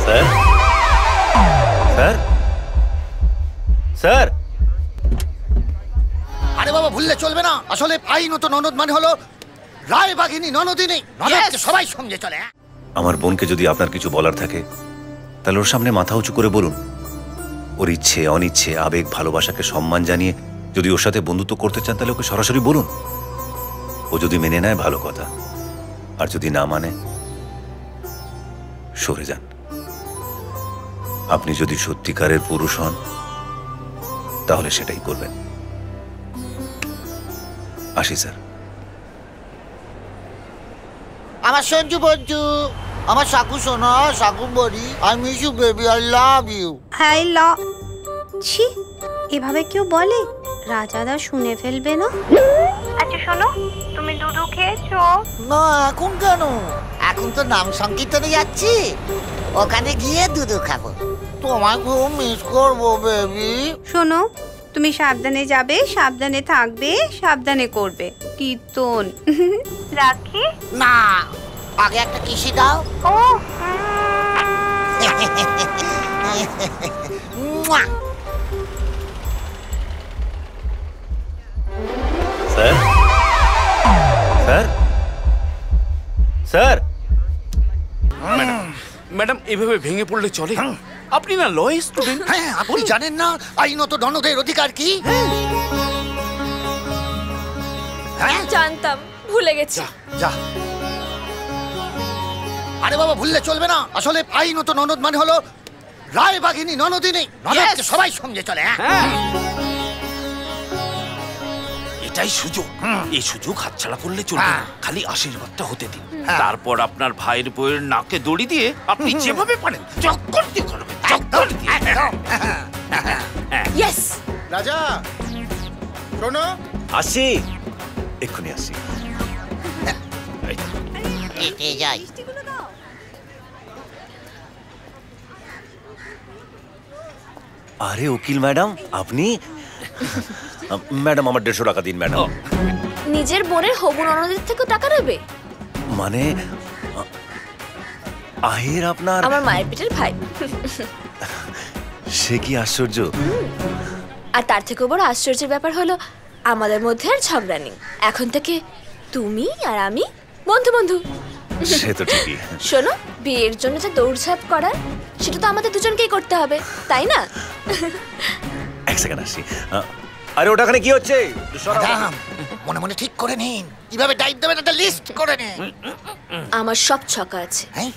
Sir sir sir আরে বাবা ভুললে চলবে না, আসলে আইনত ননদ মানে হলো রায়বাঘিনী ননদিনী, ননদকে সবাই সঙ্গে চলে। আমার বোনকে যদি আপনার কিছু বলার থাকে তাহলে ওর সামনে মাথা উঁচু করে বলুন। ওর ইচ্ছে অনিচ্ছে আবেগ ভালোবাসাকে সম্মান জানিয়ে যদি ওর সাথে বন্ধুত্ব করতে চান তাহলে ওকে সরাসরি বলুন। ও যদি মেনে নেয় ভালো কথা, আর যদি না মানে সরে যান। আপনি যদি সত্যিকারের পুরুষ হন তাহলে সেটাই করবেন। আসি স্যার। আমার সঞ্জু বঞ্জু, আমার সাকু সোনা, সাকু বড়ি, I miss you baby, I love you. I love. ছি, এভাবে কেউ বলে? রাজাদা শুনে ফেলবে না? আচ্ছা শোনো, তুমি দুধু খেয়েছো? না এখন কেন, এখন তো নাম সংকীর্তনে যাচ্ছি, ওখানে গিয়ে দুধু খাবো। তোমায় খুব মিস করবো বেবি। শোনো, তুমি সাবধানে যাবে, সাবধানে থাকবে, সাবধানে করবে কীর্তন। রাখি? না, আগে একটা কিসি দাও। ও স্যার স্যার স্যার ম্যাডাম এভাবে ভেঙে পড়লে চলে? আপনি না ল স্টুডেন্ট। হ্যাঁ, আপনি জানেন না আইনত ননদের অধিকার কি? হ্যাঁ জানতাম, ভুলে গেছি। যা। আরে বাবা ভুললে চলবে না, আসলে আইনত ননদ মানে হলো রায়বাঘিনী ননদিনী, ননদকে সবাই সঙ্গে চলে। এটাই সুযোগ, এই সুযোগ হাতছাড়া করলে চলবে না। খালি আশীর্বাদটা হতে দিন, তারপর আপনার ভাইয়ের বইয়ের নাকে দড়ি দিয়ে আপনি যেভাবে পারেন চক্কর দিয়ে করবেন, চক্কর দিয়ে। ইয়েস রাজা শোনো, আসি, এক্ষুনি আসি। যাই। আরে উকিল ম্যাডাম, আপনি? ম্যাডাম আমার 150 টাকা দিন ম্যাডাম। নিজের বোনের হবু ননদের থেকেও টাকা নেবে? মানে আহির আপনার? আমার মায়ের পেটের ভাই। সে কি আশ্চর্য! আর তার থেকেও বড় আশ্চর্যের ব্যাপার হলো আমাদের মধ্যে আর ঝগড়া নেই। এখন থেকে তুমি আর আমি বন্ধু বন্ধু। সে তো ঠিকই। শোনো, বিয়ের জন্য যে দৌড়ঝাঁপ করার সেটা তো আমাদের দুজনকেই করতে হবে, তাই না? এক সেকেন্ড আসি। আরে ওটাখানে কি হচ্ছে? মনে মনে ঠিক করে নিন কিভাবে টাইপ দেবেন, একটা লিস্ট করে নিন। আমার সব ছকা আছে। হ্যাঁ